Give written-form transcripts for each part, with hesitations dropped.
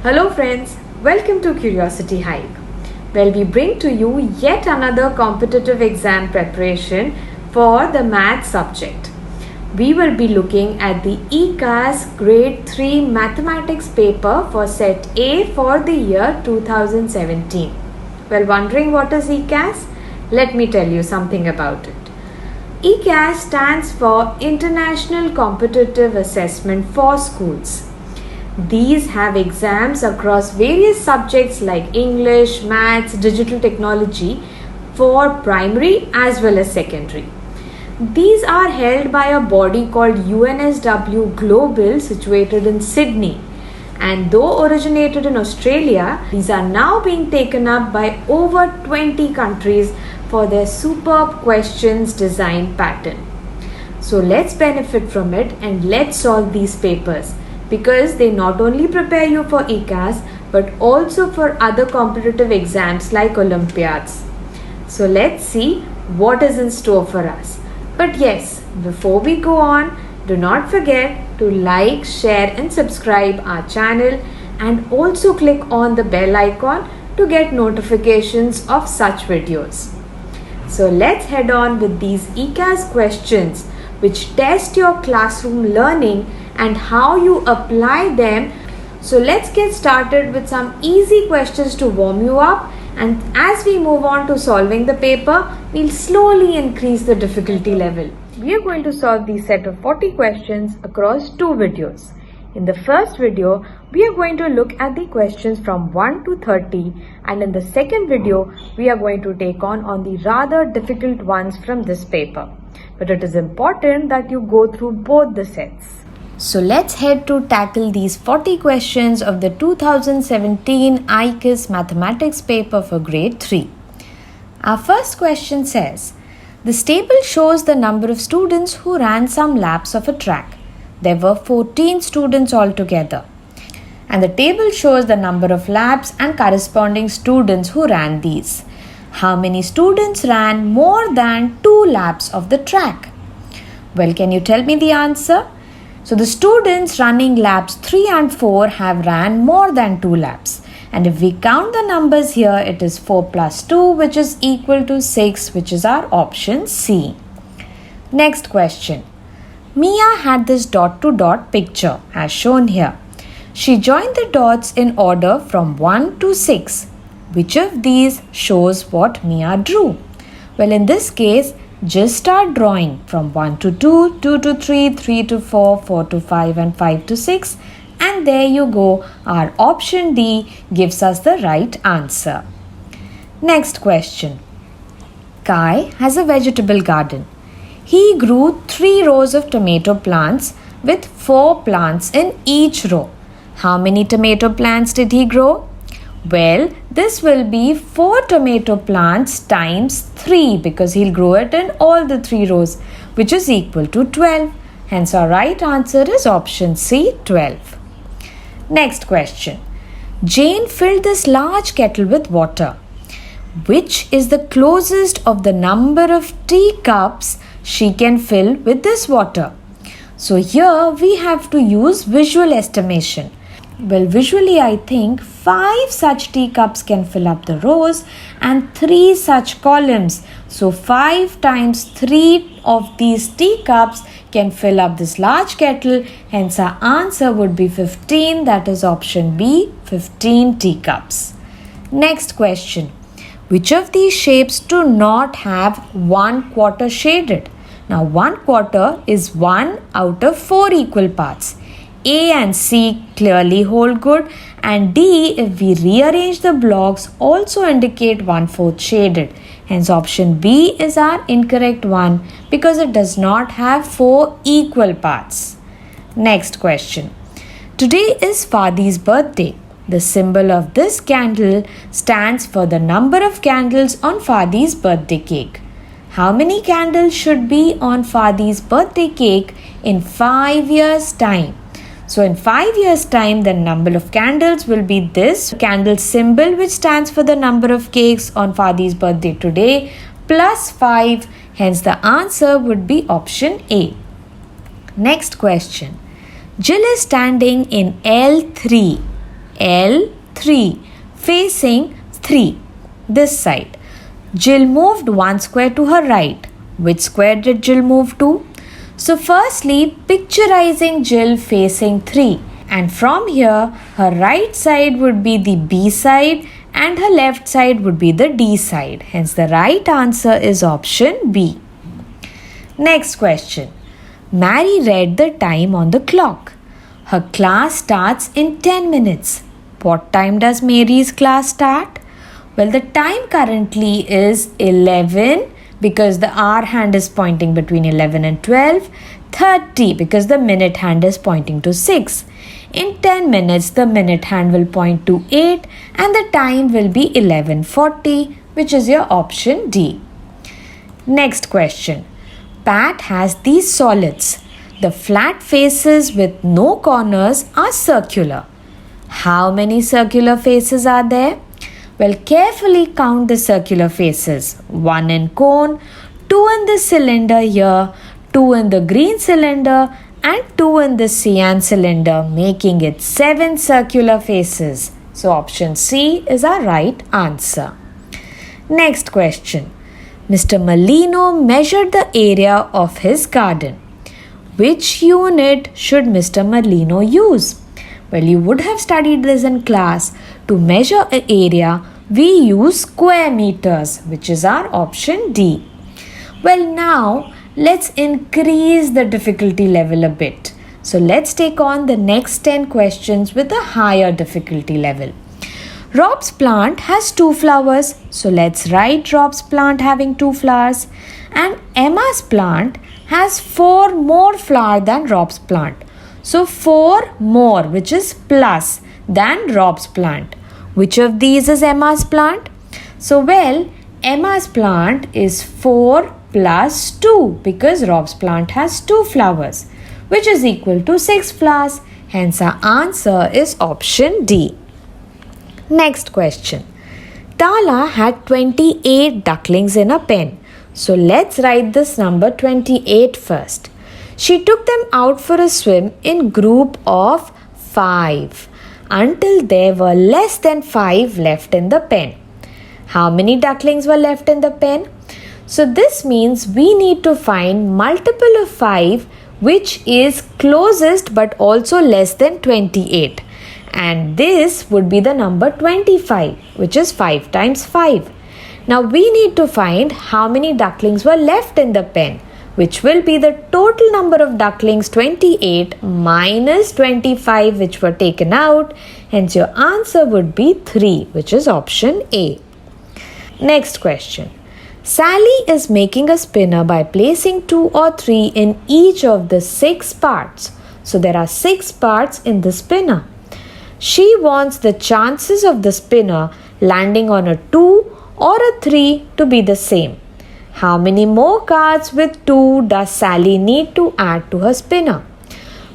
Hello friends, welcome to Curiosity Hive, where we bring to you yet another competitive exam preparation for the math subject. We will be looking at the ECAS Grade 3 Mathematics paper for Set A for the year 2017. Well, wondering what is ECAS? Let me tell you something about it. ECAS stands for International Competitive Assessment for Schools. These have exams across various subjects like English, Maths, Digital Technology for primary as well as secondary. These are held by a body called UNSW Global situated in Sydney, and though originated in Australia, these are now being taken up by over 20 countries for their superb questions design pattern. So let's benefit from it and let's solve these papers, because they not only prepare you for ECAS but also for other competitive exams like Olympiads. So let's see what is in store for us. But yes, before we go on, do not forget to like, share and subscribe our channel, and also click on the bell icon to get notifications of such videos. So let's head on with these ECAS questions which test your classroom learning and how you apply them. So let's get started with some easy questions to warm you up, and as we move on to solving the paper, we'll slowly increase the difficulty level. We are going to solve these set of 40 questions across two videos. In the first video, we are going to look at the questions from 1 to 30, and in the second video, we are going to take on the rather difficult ones from this paper. But it is important that you go through both the sets. So let's head to tackle these 40 questions of the 2017 ICAS Mathematics paper for Grade 3. Our first question says, this table shows the number of students who ran some laps of a track. There were 14 students altogether. And the table shows the number of laps and corresponding students who ran these. How many students ran more than 2 laps of the track? Well, can you tell me the answer? So the students running laps 3 and 4 have ran more than 2 laps. And if we count the numbers here, it is 4 plus 2, which is equal to 6, which is our option C. Next question. Mia had this dot to dot picture as shown here. She joined the dots in order from 1 to 6. Which of these shows what Mia drew? Well, in this case, just start drawing from 1 to 2, 2 to 3, 3 to 4, 4 to 5 and 5 to 6. And there you go. Our option D gives us the right answer. Next question. Kai has a vegetable garden. He grew 3 rows of tomato plants with 4 plants in each row. How many tomato plants did he grow? Well, this will be 4 tomato plants times 3, because he'll grow it in all the 3 rows, which is equal to 12. Hence our right answer is option C, 12. Next question. Jane filled this large kettle with water. Which is the closest of the number of teacups she can fill with this water? So here we have to use visual estimation. Well, visually I think 5 such teacups can fill up the rows and 3 such columns. So 5 times 3 of these teacups can fill up this large kettle. Hence our answer would be 15. That is option B, 15 teacups. Next question. Which of these shapes do not have 1/4 shaded? Now 1/4 is 1 out of 4 equal parts. A and C clearly hold good, and D, if we rearrange the blocks, also indicate 1/4 shaded. Hence option B is our incorrect one, because it does not have 4 equal parts. Next question. Today is Fadi's birthday. The symbol of this candle stands for the number of candles on Fadi's birthday cake. How many candles should be on Fadi's birthday cake in 5 years' time? So in 5 years' time, the number of candles will be this candle symbol, which stands for the number of cakes on Fadi's birthday today, plus 5. Hence the answer would be option A. Next question. Jill is standing in L3 L3 facing 3, this side. Jill moved 1 square to her right. Which square did Jill move to? So firstly, picturizing Jill facing 3. And from here, her right side would be the B side and her left side would be the D side. Hence, the right answer is option B. Next question. Mary read the time on the clock. Her class starts in 10 minutes. What time does Mary's class start? Well, the time currently is 11 because the hour hand is pointing between 11 and 12. 30 because the minute hand is pointing to 6. In 10 minutes, the minute hand will point to 8 and the time will be 11:40, which is your option D. Next question. Pat has these solids. The flat faces with no corners are circular. How many circular faces are there? Well, carefully count the circular faces. 1 in cone, 2 in the cylinder here, 2 in the green cylinder and 2 in the cyan cylinder, making it 7 circular faces. So option C is our right answer. Next question. Mr. Molino measured the area of his garden. Which unit should Mr. Molino use? Well, you would have studied this in class. To measure an area, we use square meters, which is our option D. Well, now let's increase the difficulty level a bit. So let's take on the next 10 questions with a higher difficulty level. Rob's plant has 2 flowers. So let's write Rob's plant having 2 flowers. And Emma's plant has 4 more flowers than Rob's plant. So 4 more, which is plus, than Rob's plant. Which of these is Emma's plant? So, well, Emma's plant is 4 plus 2 because Rob's plant has 2 flowers, which is equal to 6 flowers. Hence, our answer is option D. Next question. Tala had 28 ducklings in a pen. So, let's write this number 28 first. She took them out for a swim in group of 5 until there were less than 5 left in the pen. How many ducklings were left in the pen? So this means we need to find multiple of 5 which is closest but also less than 28. And this would be the number 25, which is 5 times 5. Now we need to find how many ducklings were left in the pen, which will be the total number of ducklings 28 minus 25 which were taken out. Hence your answer would be 3, which is option A. Next question. Sally is making a spinner by placing 2 or 3 in each of the 6 parts. So there are 6 parts in the spinner. She wants the chances of the spinner landing on a 2 or a 3 to be the same. How many more cards with 2 does Sally need to add to her spinner?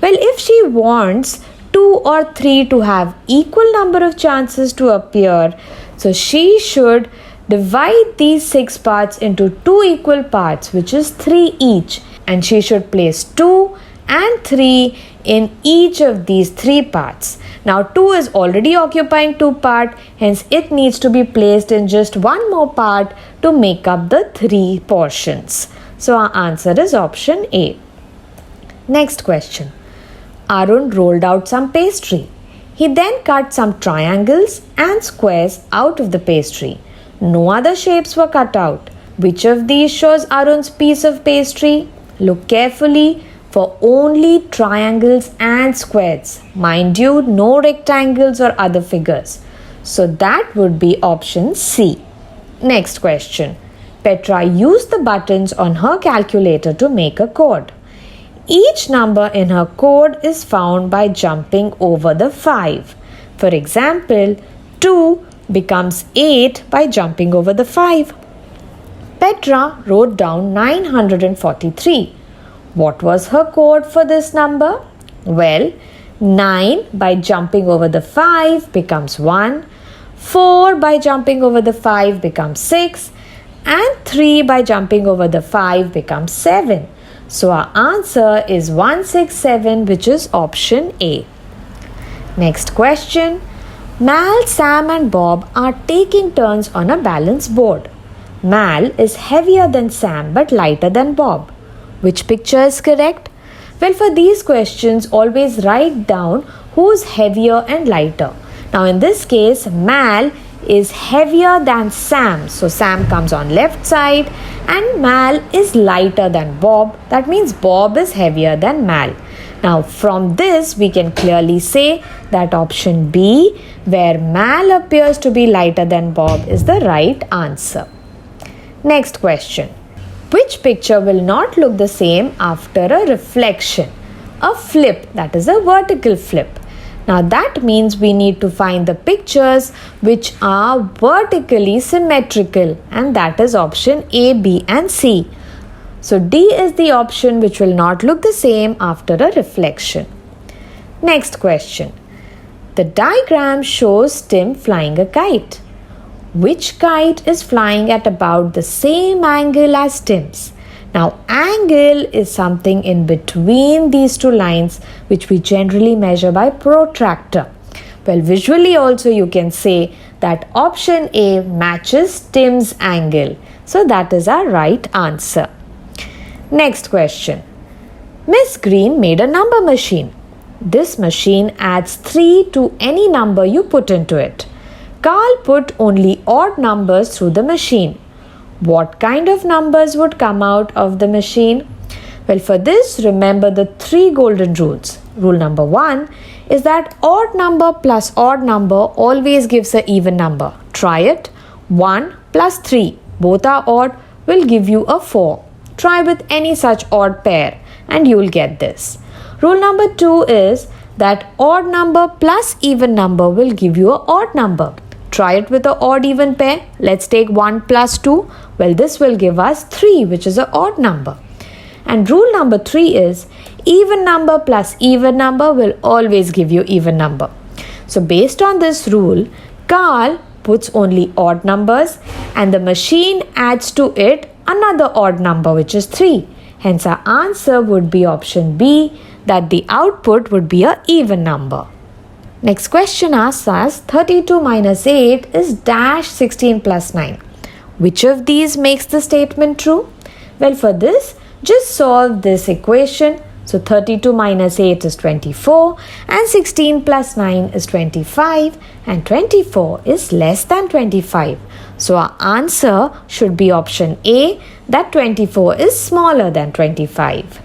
Well, if she wants 2 or 3 to have equal number of chances to appear, so she should divide these 6 parts into 2 equal parts, which is 3 each, and she should place 2 and 3 in each of these 3 parts. Now 2 is already occupying 2 parts, hence it needs to be placed in just 1 more part to make up the 3 portions. So our answer is option A. Next question. Arun rolled out some pastry. He then cut some triangles and squares out of the pastry. No other shapes were cut out. Which of these shows Arun's piece of pastry? Look carefully for only triangles and squares. Mind you, no rectangles or other figures. So that would be option C. Next question. Petra used the buttons on her calculator to make a code. Each number in her code is found by jumping over the 5. For example, 2 becomes 8 by jumping over the 5. Petra wrote down 943. What was her code for this number? Well, 9 by jumping over the 5 becomes 1, 4 by jumping over the 5 becomes 6, and 3 by jumping over the 5 becomes 7. So our answer is 167, which is option A. Next question. Mal, Sam and Bob are taking turns on a balance board. Mal is heavier than Sam but lighter than Bob. Which picture is correct? Well, for these questions, always write down who's heavier and lighter. Now, in this case, Mal is heavier than Sam. So, Sam comes on left side and Mal is lighter than Bob. That means Bob is heavier than Mal. Now, from this, we can clearly say that option B, where Mal appears to be lighter than Bob, is the right answer. Next question. Which picture will not look the same after a reflection? A flip, that is a vertical flip. Now that means we need to find the pictures which are vertically symmetrical, and that is option A, B and C. So D is the option which will not look the same after a reflection. Next question. The diagram shows Tim flying a kite. Which kite is flying at about the same angle as Tim's? Now, angle is something in between these two lines which we generally measure by protractor. Well, visually also you can say that option A matches Tim's angle. So that is our right answer. Next question. Miss Green made a number machine. This machine adds 3 to any number you put into it. Carl put only odd numbers through the machine. What kind of numbers would come out of the machine? Well, for this, remember the 3 golden rules. Rule number 1 is that odd number plus odd number always gives an even number. Try it. 1 plus 3, both are odd, will give you a 4. Try with any such odd pair and you will get this. Rule number 2 is that odd number plus even number will give you an odd number. Try it with an odd even pair. Let's take 1 plus 2. Well, this will give us 3, which is an odd number. And rule number 3 is even number plus even number will always give you even number. So based on this rule, Carl puts only odd numbers and the machine adds to it another odd number, which is 3. Hence our answer would be option B, that the output would be an even number. Next question asks us 32 minus 8 is dash 16 plus 9. Which of these makes the statement true? Well, for this, just solve this equation. So 32 minus 8 is 24 and 16 plus 9 is 25 and 24 is less than 25. So our answer should be option A, that 24 is smaller than 25.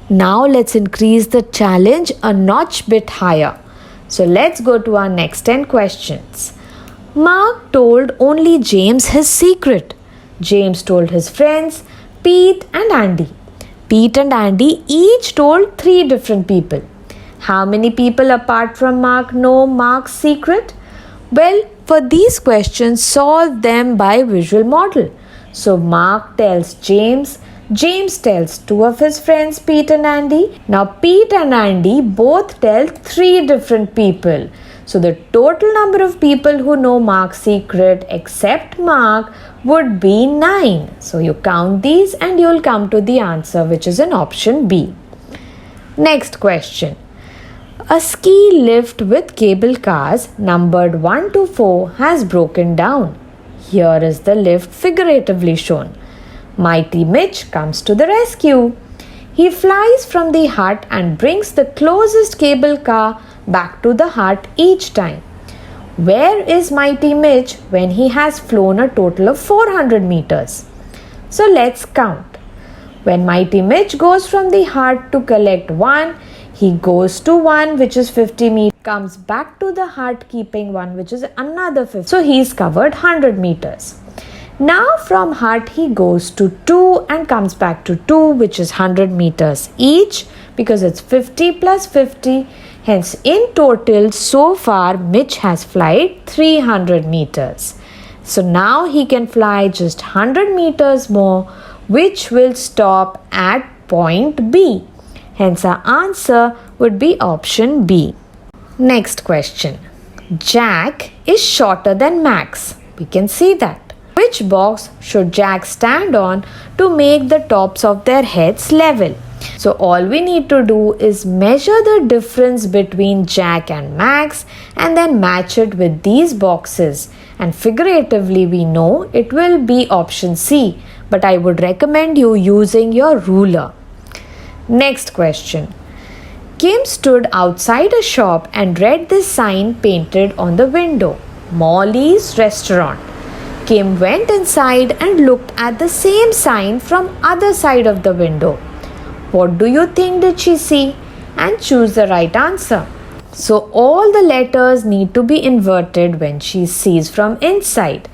Now let's increase the challenge a notch bit higher. So let's go to our next 10 questions. Mark told only James his secret. James told his friends Pete and Andy. Pete and Andy each told 3 different people. How many people apart from Mark know Mark's secret? Well, for these questions, solve them by visual model. So Mark tells James, James tells 2 of his friends, Pete and Andy. Now Pete and Andy both tell 3 different people. So the total number of people who know Mark's secret except Mark would be 9. So you count these and you'll come to the answer, which is in option B. Next question. A ski lift with cable cars numbered 1 to 4 has broken down. Here is the lift figuratively shown. Mighty Mitch comes to the rescue. He flies from the hut and brings the closest cable car back to the hut each time. Where is Mighty Mitch when he has flown a total of 400 meters? So let's count. When Mighty Mitch goes from the hut to collect 1, he goes to 1, which is 50 meters, comes back to the hut keeping 1, which is another 50. So he's covered 100 meters. Now from hut he goes to 2 and comes back to 2, which is 100 meters each, because it's 50 plus 50. Hence in total so far Mitch has flown 300 meters. So now he can fly just 100 meters more, which will stop at point B. Hence our answer would be option B. Next question. Jack is shorter than Max. We can see that. Which box should Jack stand on to make the tops of their heads level? So all we need to do is measure the difference between Jack and Max and then match it with these boxes. And figuratively we know it will be option C, but I would recommend you using your ruler. Next question. Kim stood outside a shop and read this sign painted on the window, Molly's Restaurant. Kim went inside and looked at the same sign from other side of the window. What do you think did she see? And choose the right answer. So all the letters need to be inverted when she sees from inside.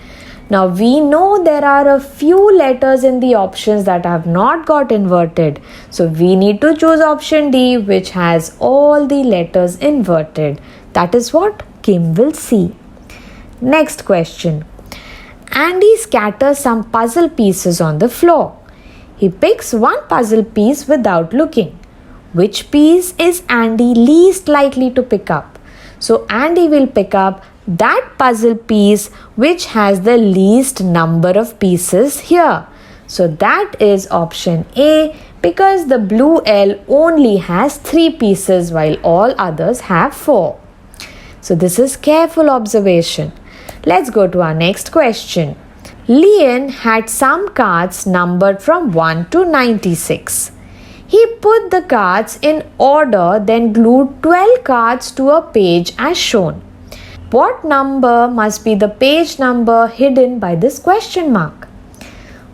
Now we know there are a few letters in the options that have not got inverted. So we need to choose option D, which has all the letters inverted. That is what Kim will see. Next question. Andy scatters some puzzle pieces on the floor. He picks one puzzle piece without looking. Which piece is Andy least likely to pick up? So Andy will pick up that puzzle piece which has the least number of pieces here. So that is option A, because the blue L only has 3 pieces while all others have 4. So this is careful observation. Let's go to our next question. Leon had some cards numbered from 1 to 96. He put the cards in order, then glued 12 cards to a page as shown. What number must be the page number hidden by this question mark?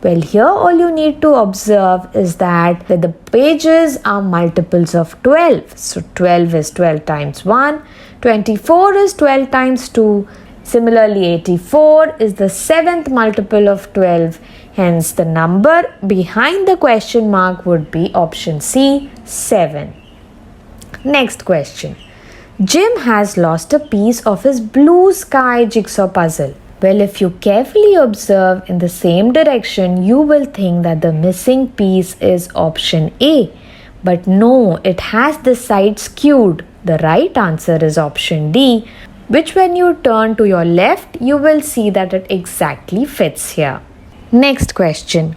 Well, here all you need to observe is that the pages are multiples of 12. So 12 is 12 times 1, 24 is 12 times 2. Similarly, 84 is the 7th multiple of 12. Hence, the number behind the question mark would be option C, 7. Next question. Jim has lost a piece of his blue sky jigsaw puzzle. Well, if you carefully observe in the same direction, you will think that the missing piece is option A. But no, it has the side skewed. The right answer is option D, which when you turn to your left, you will see that it exactly fits here. Next question.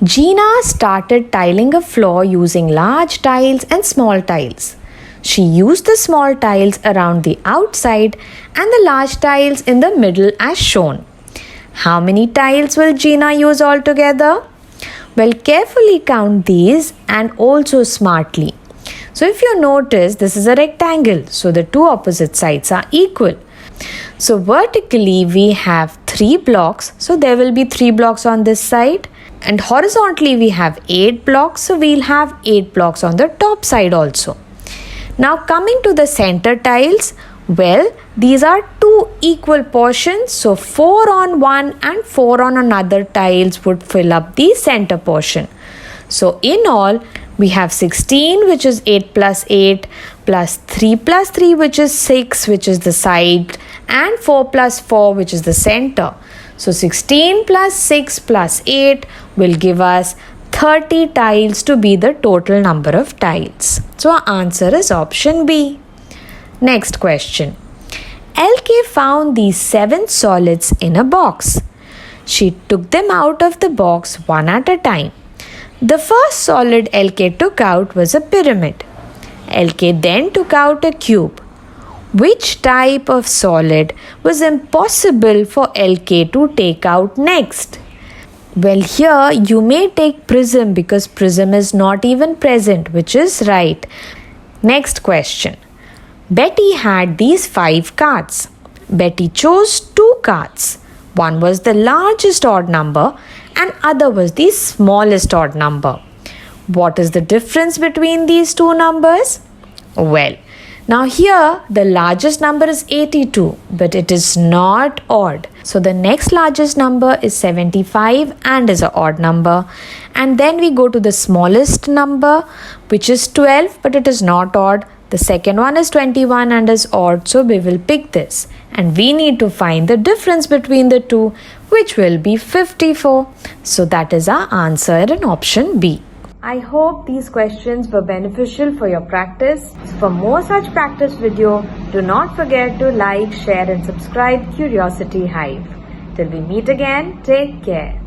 Gina started tiling a floor using large tiles and small tiles. She used the small tiles around the outside and the large tiles in the middle as shown. How many tiles will Gina use altogether? Well, carefully count these and also smartly. So if you notice, this is a rectangle, so the two opposite sides are equal. So vertically we have 3 blocks, so there will be 3 blocks on this side, and horizontally we have 8 blocks, so we'll have 8 blocks on the top side also. Now coming to the center tiles, well, these are 2 equal portions, so 4 on one and 4 on another tiles would fill up the center portion. So in all, we have 16, which is 8 plus 8, plus 3 plus 3, which is 6, which is the side, and 4 plus 4, which is the center. So 16 plus 6 plus 8 will give us 30 tiles to be the total number of tiles. So our answer is option B. Next question. LK found these 7 solids in a box. She took them out of the box one at a time. The first solid LK took out was a pyramid. LK then took out a cube. Which type of solid was impossible for LK to take out next? Well, here you may take prism because prism is not even present, which is right. Next question. Betty had these 5 cards. Betty chose 2 cards. One was the largest odd number and other was the smallest odd number. What is the difference between these 2 numbers? Well, now here the largest number is 82, but it is not odd. So the next largest number is 75 and is an odd number. And then we go to the smallest number, which is 12, but it is not odd. The second one is 21 and is odd, so we will pick this. And we need to find the difference between the two, which will be 54. So that is our answer in option B. I hope these questions were beneficial for your practice. For more such practice video, do not forget to like, share and subscribe Curiosity Hive. Till we meet again, take care.